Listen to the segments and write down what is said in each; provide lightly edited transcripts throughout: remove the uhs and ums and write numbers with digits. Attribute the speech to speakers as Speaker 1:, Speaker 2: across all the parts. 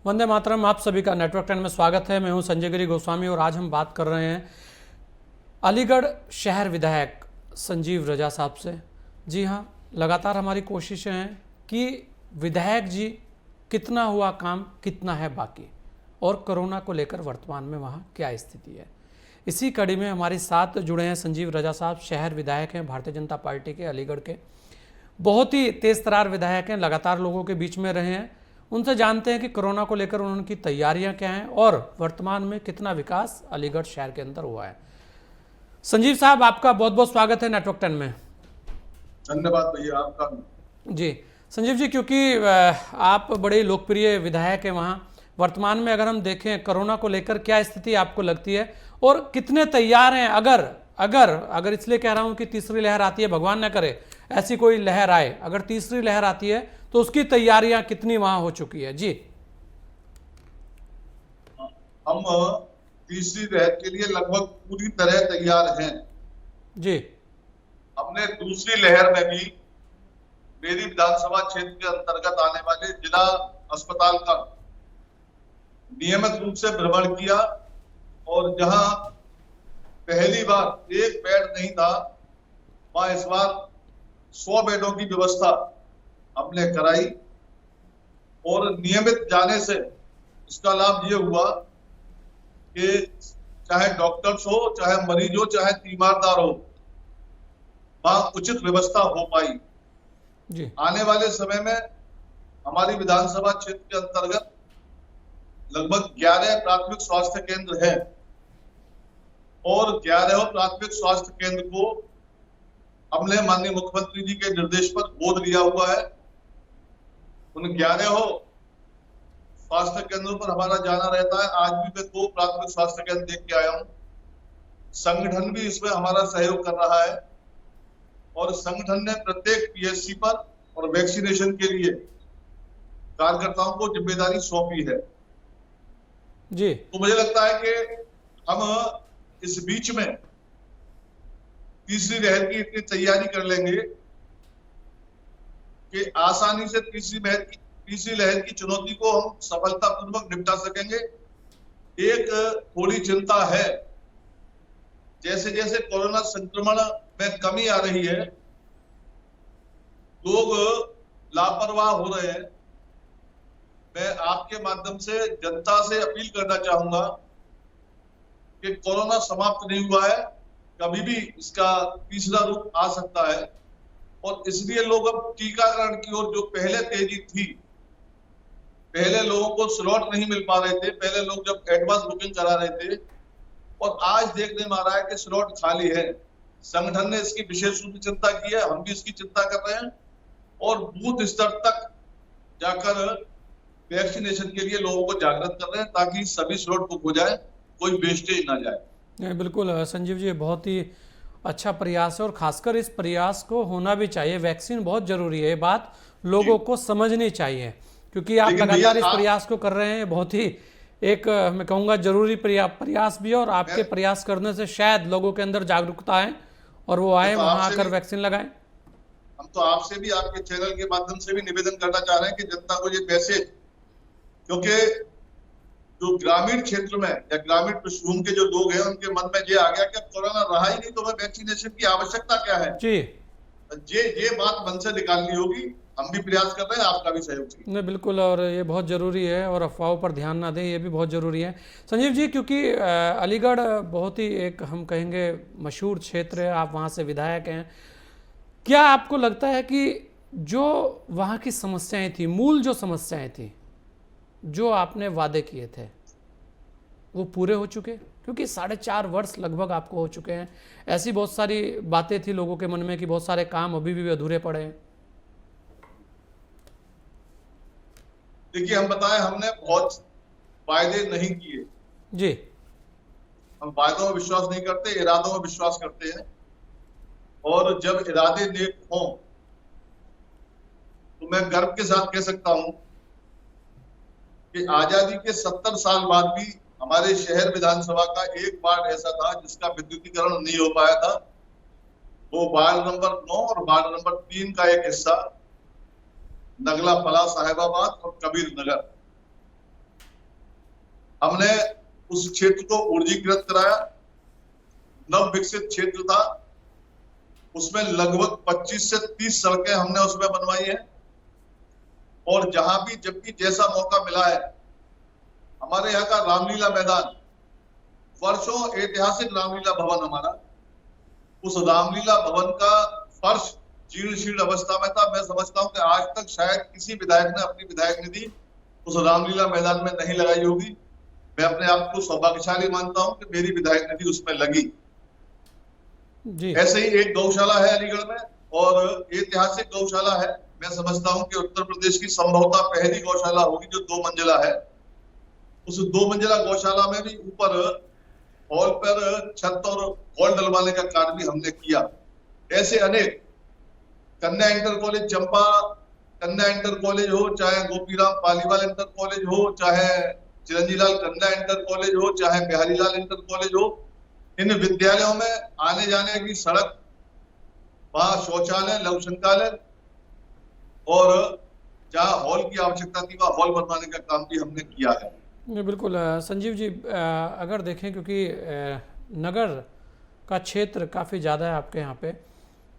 Speaker 1: वंदे मातरम। आप सभी का नेटवर्क 10 में स्वागत है। मैं हूं संजय गिरी गोस्वामी और आज हम बात कर रहे हैं अलीगढ़ शहर विधायक संजीव रजा साहब से। जी हां, लगातार हमारी कोशिशें हैं कि विधायक जी कितना हुआ काम, कितना है बाकी, और कोरोना को लेकर वर्तमान में वहां क्या स्थिति है। इसी कड़ी में हमारे साथ जुड़े हैं संजीव रजा साहब। शहर विधायक हैं भारतीय जनता पार्टी के अलीगढ़ के, बहुत ही तेज तरार विधायक हैं, लगातार लोगों के बीच में रहे हैं। उनसे जानते हैं कि कोरोना को लेकर उनकी तैयारियां क्या हैं और वर्तमान में कितना विकास अलीगढ़ शहर के अंदर हुआ है। संजीव साहब, आपका बहुत बहुत स्वागत है नेटवर्क 10 में।
Speaker 2: धन्यवाद भैया आपका।
Speaker 1: जी संजीव जी, क्योंकि आप बड़े लोकप्रिय विधायक हैं वहाँ, वर्तमान में अगर हम देखें कोरोना को लेकर क्या स्थिति आपको लगती है और कितने तैयार हैं? अगर अगर अगर इसलिए कह रहा हूँ कि तीसरी लहर आती है, भगवान न करे ऐसी कोई लहर आए, अगर तीसरी लहर आती है तो उसकी तैयारियां कितनी वहां हो चुकी है? जी,
Speaker 2: हम तीसरी लहर के लिए लगभग पूरी तरह तैयार हैं।
Speaker 1: जी,
Speaker 2: हमने दूसरी लहर में भी मेरी विधानसभा क्षेत्र के अंतर्गत आने वाले जिला अस्पताल का नियमित रूप से भ्रमण किया और जहां पहली बार एक बेड नहीं था, वहां इस बार 100 बेडों की व्यवस्था हमने कराई और नियमित जाने से इसका लाभ ये हुआ कि चाहे डॉक्टर्स हो, चाहे मरीज हो, चाहे तीमारदार हो, वहां उचित व्यवस्था हो पाई।
Speaker 1: जी,
Speaker 2: आने वाले समय में हमारी विधानसभा क्षेत्र के अंतर्गत लगभग 11 प्राथमिक स्वास्थ्य केंद्र हैं और 11 प्राथमिक स्वास्थ्य केंद्र को हमने माननीय मुख्यमंत्री जी के निर्देश पर गोद लिया हुआ है। उन 11 स्वास्थ्य केंद्रों पर हमारा जाना रहता है। आज भी मैं 2 प्राथमिक स्वास्थ्य केंद्र देख के आया हूँ। संगठन भी इसमें हमारा सहयोग कर रहा है और संगठन ने प्रत्येक पीएचसी पर और वैक्सीनेशन के लिए कार्यकर्ताओं को जिम्मेदारी सौंपी है।
Speaker 1: जी,
Speaker 2: तो मुझे लगता है कि हम इस बीच में तीसरी लहर की इतनी तैयारी कर लेंगे कि आसानी से तीसरी लहर की चुनौती को हम सफलतापूर्वक निपटा सकेंगे। एक थोड़ी चिंता है, जैसे जैसे कोरोना संक्रमण में कमी आ रही है, लोग लापरवाह हो रहे हैं। मैं आपके माध्यम से जनता से अपील करना चाहूंगा कि कोरोना समाप्त नहीं हुआ है, कभी भी इसका तीसरा रूप आ सकता है और इसलिए लोग अब टीकाकरण की ओर, जो पहले तेजी थी, पहले लोगों को स्लॉट नहीं मिल पा रहे थे, पहले लोग जब एडवांस बुकिंग करा रहे थे और आज देखने में आ रहा है कि स्लॉट खाली है। संगठन ने इसकी विशेष रूप से चिंता की है, हम भी इसकी चिंता कर रहे हैं और बूथ स्तर तक जाकर वैक्सीनेशन के लिए लोगों को जागृत कर रहे हैं ताकि सभी स्लॉट बुक हो जाए, कोई वेस्टेज ना जाए।
Speaker 1: नहीं, बिल्कुल संजीव जी, बहुत ही अच्छा प्रयास है और खासकर इस प्रयास को होना भी चाहिए। वैक्सीन बहुत जरूरी है, ये बात लोगों को समझनी चाहिए, क्योंकि आप लगातार इस प्रयास को कर रहे हैं। बहुत ही एक मैं कहूँगा जरूरी प्रयास भी है और आपके प्रयास करने से शायद लोगों के अंदर जागरूकता है और वो आए वहां आकर वैक्सीन लगाएं।
Speaker 2: हम तो आपसे भी, आपके चैनल के माध्यम से भी निवेदन करना चाह रहे हैं कि जनता को ये मैसेज, क्योंकि जो ग्रामीण क्षेत्र में या ग्रामीण पृष्ठभूमि के जो लोग हैं उनके मन में ये आ गया कि अब कोरोना रहा ही नहीं तो हमें वैक्सीनेशन की आवश्यकता क्या है।
Speaker 1: जी,
Speaker 2: ये बात मन से निकालनी होगी। हम भी प्रयास कर रहे हैं, आपका भी सहयोग चाहिए।
Speaker 1: नहीं, बिल्कुल, और ये बहुत ज़रूरी है और अफवाहों पर ध्यान ना दें, ये भी बहुत ज़रूरी है। संजीव जी, क्योंकि अलीगढ़ बहुत ही एक हम कहेंगे मशहूर क्षेत्र है, आप वहाँ से विधायक हैं, क्या आपको लगता है कि जो वहाँ की समस्याएं थी, मूल जो समस्याएं थी, जो आपने वादे किए थे, वो पूरे हो चुके? क्योंकि 4.5 वर्ष लगभग आपको हो चुके हैं। ऐसी बहुत सारी बातें थी लोगों के मन में कि बहुत सारे काम अभी भी अधूरे पड़े हैं।
Speaker 2: देखिए, हम बताएं, हमने बहुत वायदे नहीं किए।
Speaker 1: जी,
Speaker 2: हम वायदों में विश्वास नहीं करते, इरादों में विश्वास करते हैं और जब इरादे नेक हों तो मैं गर्व के साथ कह सकता हूं कि आजादी के 70 साल बाद भी हमारे शहर विधानसभा का एक वार्ड ऐसा था जिसका विद्युतीकरण नहीं हो पाया था। वो वार्ड नंबर 9 और वार्ड नंबर 3 का एक हिस्सा, नगला फला साहिबाबाद और कबीर नगर। हमने उस क्षेत्र को ऊर्जीकृत कराया। नव विकसित क्षेत्र था, उसमें लगभग 25 से 30 सड़कें हमने उसमें बनवाई है। और जहां भी जब भी जैसा मौका मिला है, हमारे यहाँ का रामलीला मैदान, वर्षों ऐतिहासिक रामलीला भवन हमारा, उस रामलीला भवन का फर्श जीर्ण शीर्ण अवस्था में था। मैं समझता हूं कि आज तक शायद किसी विधायक ने अपनी विधायक निधि उस रामलीला मैदान में नहीं लगाई होगी। मैं अपने आप को सौभाग्यशाली मानता हूं कि मेरी विधायक निधि उसमें लगी।
Speaker 1: जी
Speaker 2: ऐसे ही एक गौशाला है अलीगढ़ में, और ऐतिहासिक गौशाला है। मैं समझता हूं कि उत्तर प्रदेश की संभवतः पहली गौशाला होगी जो 2 मंजिला है। उस 2 मंजिला गौशाला में भी ऊपर हॉल पर छत और हॉल डलवाने का कार्य भी हमने किया। ऐसे अनेक, कन्या इंटर कॉलेज चंपा, कन्या इंटर कॉलेज हो, चाहे गोपीराम पालीवाल इंटर कॉलेज हो, चाहे चिरंजीलाल कन्या इंटर कॉलेज हो, चाहे बिहारीलाल इंटर कॉलेज हो, इन विद्यालयों में आने जाने की सड़क, वहां शौचालय, लघु शौचालय, और जहां हॉल की आवश्यकता थी वहां हॉल बनवाने का काम भी हमने किया है।
Speaker 1: नहीं, बिल्कुल संजीव जी, अगर देखें क्योंकि नगर का क्षेत्र काफ़ी ज़्यादा है आपके यहाँ पे,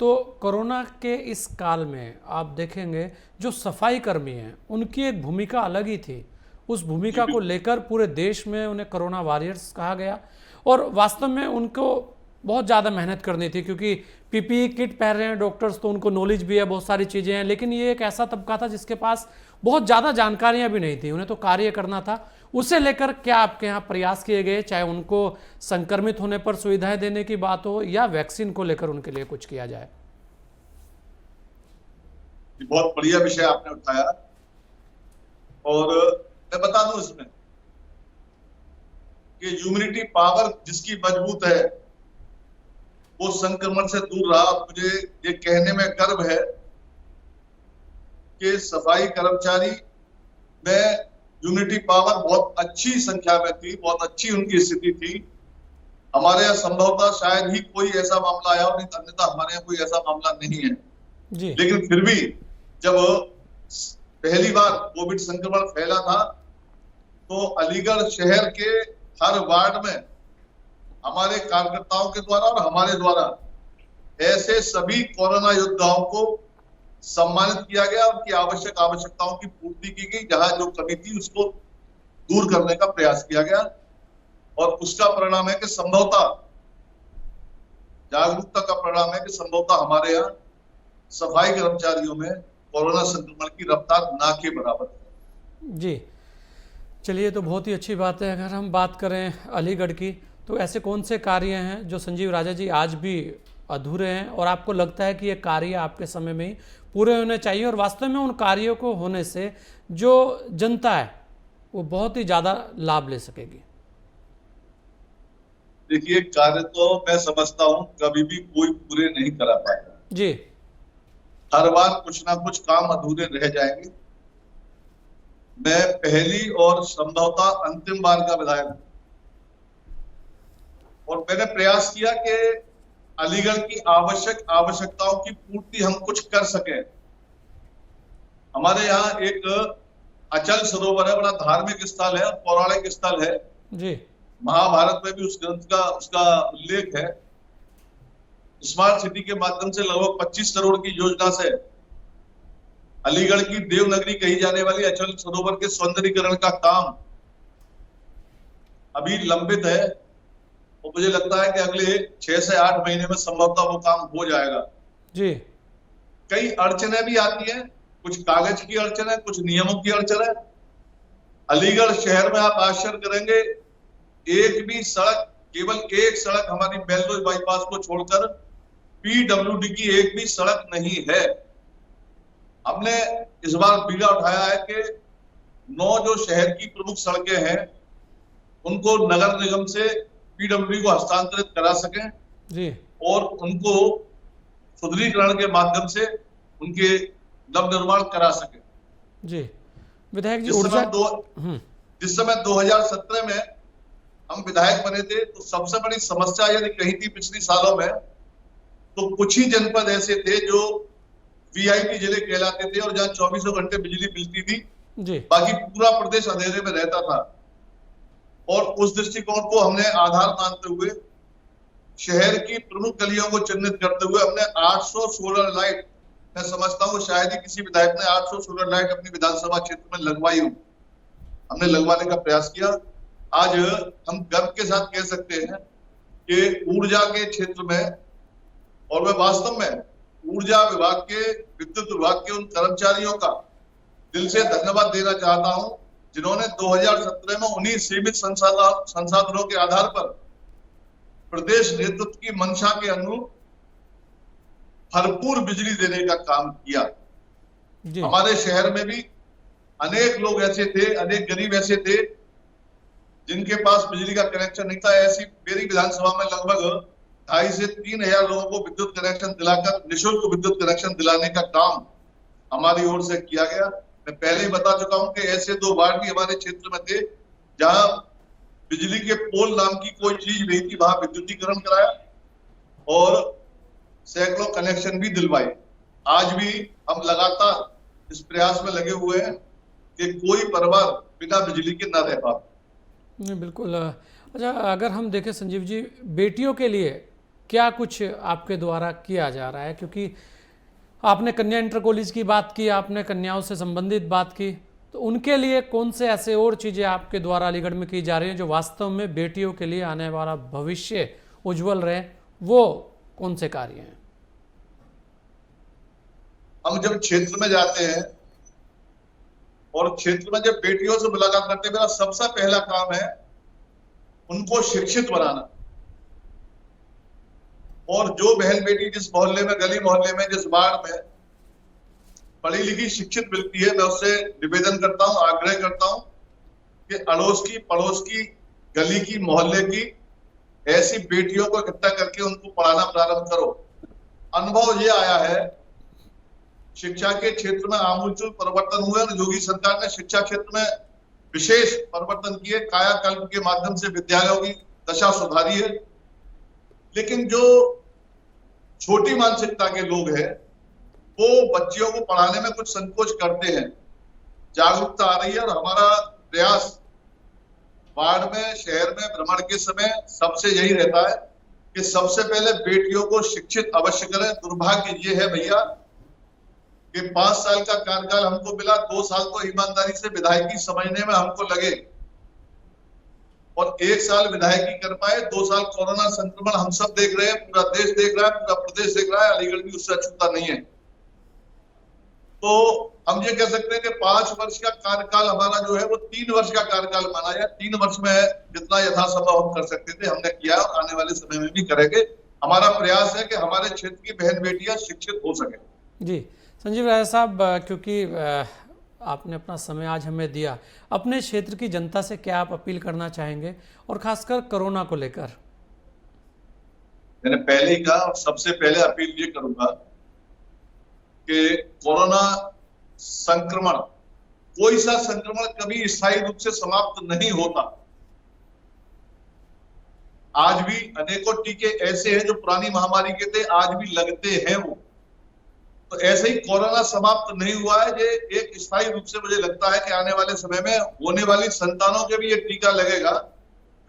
Speaker 1: तो कोरोना के इस काल में आप देखेंगे जो सफाई कर्मी हैं उनकी एक भूमिका अलग ही थी। उस भूमिका को लेकर पूरे देश में उन्हें कोरोना वॉरियर्स कहा गया, और वास्तव में उनको बहुत ज़्यादा मेहनत करनी थी, क्योंकि पीपीई किट पहन रहे हैं डॉक्टर्स, तो उनको नॉलेज भी है, बहुत सारी चीज़ें हैं, लेकिन ये एक ऐसा तबका था जिसके पास बहुत ज़्यादा जानकारियां भी नहीं थी, उन्हें तो कार्य करना था। उसे लेकर क्या आपके यहाँ प्रयास किए गए, चाहे उनको संक्रमित होने पर सुविधाएं देने की बात हो या वैक्सीन को लेकर उनके लिए कुछ किया जाए?
Speaker 2: बहुत बढ़िया विषय आपने उठाया, और मैं बता दूं इसमें कि इम्यूनिटी पावर जिसकी मजबूत है वो संक्रमण से दूर रहा। मुझे ये कहने में गर्व है कि सफाई कर्मचारी में यूनिटी पावर बहुत अच्छी संख्या में थी, बहुत अच्छी उनकी स्थिति थी। हमारे यहाँ संभवतः शायद ही कोई ऐसा मामला आया, और अन्यथा हमारे यहाँ कोई ऐसा मामला नहीं है
Speaker 1: जी।
Speaker 2: लेकिन फिर भी जब पहली बार कोविड संक्रमण फैला था, तो अलीगढ़ शहर के हर वार्ड में हमारे कार्यकर्ताओं के द्वारा और हमारे द्वारा ऐसे सभी कोरोना योद्धाओं को सम्मानित किया गया, उनकी आवश्यकताओं की पूर्ति की गई। जहां जो कमी थी उसको दूर करने का प्रयास किया गया, और उसका परिणाम है कि संभवतः जागरूकता का परिणाम है कि संभवतः हमारे यहाँ सफाई कर्मचारियों में कोरोना संक्रमण की रफ्तार ना के बराबर है।
Speaker 1: जी, चलिए, तो बहुत ही अच्छी बात है। अगर हम बात करें अलीगढ़ की, तो ऐसे कौन से कार्य हैं जो संजीव राजा जी आज भी अधूरे हैं और आपको लगता है कि ये कार्य आपके समय में ही पूरे होने चाहिए, और वास्तव में उन कार्यों को होने से जो जनता है वो बहुत ही ज़्यादा लाभ ले सकेगी?
Speaker 2: देखिए, कार्य तो मैं समझता हूं कभी भी कोई पूरे नहीं करा पाएगा
Speaker 1: जी।
Speaker 2: हर बार कुछ ना कुछ काम अधूरे रह जाएंगे। मैं पहली और संभवतः अंतिम बार का विधायक हूं, और मैंने प्रयास किया कि अलीगढ़ की आवश्यकताओं की पूर्ति हम कुछ कर सके। हमारे यहाँ एक अचल सरोवर है, बड़ा धार्मिक स्थल है, पौराणिक स्थल है
Speaker 1: जी।
Speaker 2: महाभारत में भी उस ग्रंथ का उसका उल्लेख है। स्मार्ट सिटी के माध्यम से लगभग 25 करोड़ की योजना से अलीगढ़ की देवनगरी कही जाने वाली अचल सरोवर के सौंदर्यीकरण का काम अभी लंबित है, और मुझे लगता है कि अगले 6 से 8 महीने में संभवतः वो काम हो जाएगा जी। कई अड़चने भी आती हैं, कुछ कागज की अड़चन है, कुछ नियमों की अड़चन है। अलीगढ़ शहर में आप आश्चर्य करेंगे, एक भी सड़क, केवल एक सड़क हमारी बेलरोज बाईपास को छोड़कर पीडब्ल्यूडी की एक भी सड़क नहीं है। हमने इस बार बीड़ा उठाया है कि 9 जो शहर की प्रमुख सड़कें हैं उनको नगर निगम से पीडब्ल्यूडी को हस्तांतरित करा सकें जी, और उनको सुदृढ़ीकरण के माध्यम से उनके नवनिर्माण करा सकें जी। विधायक जी, जिस समय 2017 में हम विधायक बने थे, तो सबसे बड़ी समस्या यदि कही थी पिछले सालों में, तो कुछ ही जनपद ऐसे थे जो वीआईपी जिले कहलाते थे और जहां 24 घंटे बिजली मिलती थी जी। बाकी पूरा प्रदेश अंधेरे में रहता था। और उस दृष्टिकोण को हमने आधार मानते हुए शहर की प्रमुख गलियों को चिन्हित करते हुए हमने 800 सोलर लाइट, मैं समझता हूँ शायद ही किसी विधायक ने 800 सोलर लाइट अपनी विधानसभा क्षेत्र में लगवाई हो, हमने लगवाने का प्रयास किया। आज हम गर्व के साथ कह सकते हैं कि ऊर्जा के क्षेत्र में, और मैं वास्तव में ऊर्जा विभाग के, विद्युत विभाग के उन कर्मचारियों का दिल से धन्यवाद देना चाहता हूं जिन्होंने 2017 में उन्हीं सीमित संसाधनों के आधार पर प्रदेश नेतृत्व की मंशा के अनुरूप भरपूर बिजली देने का काम किया। हमारे शहर में भी अनेक लोग ऐसे थे, अनेक गरीब ऐसे थे जिनके पास बिजली का कनेक्शन नहीं था। ऐसी मेरी विधानसभा में लगभग 2,500 से 3,000 लोगों को विद्युत कनेक्शन दिलाकर निःशुल्क विद्युत कनेक्शन दिलाने का काम हमारी ओर से किया गया। मैं पहले ही बता चुका हूं कि ऐसे 2 वार्ड भी हमारे क्षेत्र में थे जहां बिजली के पोल नाम की कोई चीज नहीं थी, वहां विद्युतीकरण कराया और सैकड़ों कनेक्शन भी दिलवाए। आज भी हम लगातार इस प्रयास में लगे हुए हैं कि कोई परिवार बिना बिजली के ना रह पाए।
Speaker 1: नहीं, बिल्कुल। अच्छा, अगर हम देखें संजीव जी, बेटियों के लिए क्या कुछ आपके द्वारा किया जा रहा है? क्योंकि आपने कन्या इंटर कॉलेज की बात की, आपने कन्याओं से संबंधित बात की, तो उनके लिए कौन से ऐसे और चीज़ें आपके द्वारा अलीगढ़ में की जा रही हैं जो वास्तव में बेटियों के लिए आने वाला भविष्य उज्जवल रहे? वो कौन से कार्य हैं?
Speaker 2: हम जब क्षेत्र में जाते हैं और क्षेत्र में जब बेटियों से मुलाकात करते हैं, मेरा सबसे पहला काम है उनको शिक्षित बनाना। और जो बहन बेटी जिस मोहल्ले में, गली मोहल्ले में, जिस वार्ड में पढ़ी लिखी शिक्षित मिलती है, मैं उससे निवेदन करता हूं, आग्रह करता हूं कि अड़ोस की, पड़ोस की, गली की, मोहल्ले की ऐसी बेटियों को इकट्ठा करके उनको पढ़ाना प्रारंभ करो। अनुभव ये आया है, शिक्षा के क्षेत्र में आमूलचूल परिवर्तन हुए और योगी सरकार ने शिक्षा क्षेत्र में विशेष परिवर्तन किए, कायाकल्प के माध्यम से विद्यालयों की दशा सुधारी है। लेकिन जो छोटी मानसिकता के लोग हैं वो बच्चियों को पढ़ाने में कुछ संकोच करते हैं। जागरूकता आ रही है और हमारा प्रयास वार्ड में, शहर में भ्रमण के समय सबसे यही रहता है कि सबसे पहले बेटियों को शिक्षित अवश्य करें। दुर्भाग्य ये है भैया कि 5 साल का कार्यकाल हमको मिला, 2 साल तो ईमानदारी से विधायकी समझने में हमको लगे और 1 साल विधायकी कर पाए। 2 साल कोरोना संक्रमण हम सब देख रहे हैं, पूरा देश देख रहा है, पूरा प्रदेश देख रहा है, अलीगढ़ भी उससे अछूता नहीं है। तो हम ये कह सकते हैं कि 5 वर्ष का कार्यकाल हमारा जो है वो 3 वर्ष का कार्यकाल माना जाए। 3 वर्ष में जितना यथासंभव हम कर सकते थे हमने किया और आने वाले समय में भी करेंगे। हमारा प्रयास है कि हमारे क्षेत्र की बहन बेटियां शिक्षित हो सके।
Speaker 1: जी संजीव राजा साहब, क्योंकि आपने अपना समय आज हमें दिया, अपने क्षेत्र की जनता से क्या आप अपील करना चाहेंगे और खासकर कोरोना को लेकर?
Speaker 2: मैंने पहले ही कहा और सबसे पहले अपील ये करूंगा कि कोरोना संक्रमण, कोई सा संक्रमण कभी स्थायी रूप से समाप्त नहीं होता। आज भी अनेकों टीके ऐसे हैं जो पुरानी महामारी के थे, आज भी लगते हैं वो। तो ऐसे ही कोरोना समाप्त नहीं हुआ है, ये एक स्थायी रूप से मुझे लगता है कि आने वाले समय में होने वाली संतानों के भी ये टीका लगेगा।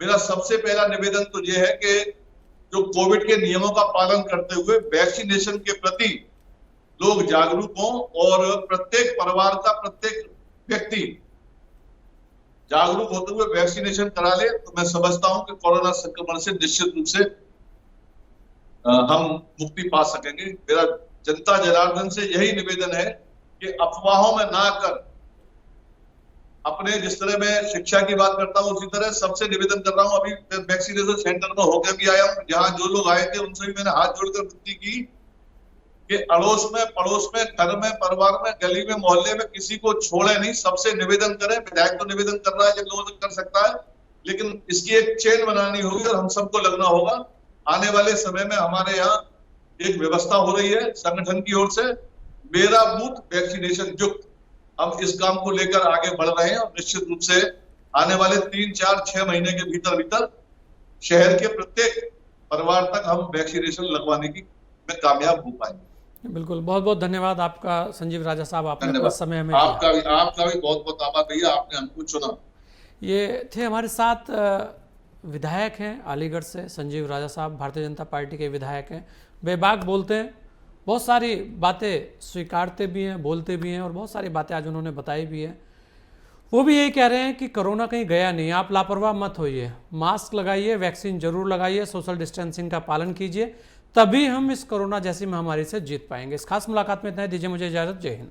Speaker 2: मेरा सबसे पहला निवेदन तो ये है कि जो कोविड के नियमों का पालन करते हुए वैक्सीनेशन के प्रति लोग जागरूक हों और प्रत्येक परिवार का प्रत्येक व्यक्ति जागरूक होते हुए वैक्सीनेशन करा ले, तो मैं समझता हूं कि कोरोना संक्रमण से निश्चित रूप से हम मुक्ति पा सकेंगे। मेरा जनता जनार्दन से यही निवेदन है कि अफवाहों में ना कर, अपने जिस तरह मैं शिक्षा की बात करता हूं उसी तरह सबसे निवेदन कर रहा हूं। अभी वैक्सीनेशन सेंटर में होकर भी आया हूं, जहां जो लोग आए थे उनसे भी मैंने हाथ जोड़कर विनती की कि अड़ोस में, पड़ोस में, घर में, परिवार में, गली में, मोहल्ले में किसी को छोड़े नहीं, सबसे निवेदन करें। विधायक तो निवेदन कर रहा है, जिन लोगों से कर सकता है, लेकिन इसकी एक चेन बनानी होगी और हम सबको लगना होगा। आने वाले समय में हमारे यहाँ एक व्यवस्था हो रही है संगठन की ओर से, मेरा बूथ वैक्सीनेशन युक्त। हम इस काम को लेकर आगे बढ़ रहे हैं और निश्चित रूप से आने वाले 3, 4, 6 महीने के भीतर शहर के प्रत्येक परिवार तक हम वैक्सीनेशन लगवाने की में कामयाब हो पाएंगे।
Speaker 1: बिल्कुल, बहुत बहुत धन्यवाद आपका संजीव राजा साहब, आपने अपना समय हमें दिया।
Speaker 2: आपका भी बहुत बहुत आभार भैया, आपने हमको चुना।
Speaker 1: ये थे हमारे साथ विधायक हैं अलीगढ़ से संजीव राजा साहब, भारतीय जनता पार्टी के विधायक हैं। बेबाक बोलते हैं, बहुत सारी बातें स्वीकारते भी हैं, बोलते भी हैं और बहुत सारी बातें आज उन्होंने बताई भी हैं। वो भी यही कह रहे हैं कि कोरोना कहीं गया नहीं, आप लापरवाह मत होइए, मास्क लगाइए, वैक्सीन जरूर लगाइए, सोशल डिस्टेंसिंग का पालन कीजिए, तभी हम इस कोरोना जैसी महामारी से जीत पाएंगे। इस खास मुलाकात में इतना ही, दीजिए मुझे इजाज़त। जय हिंद।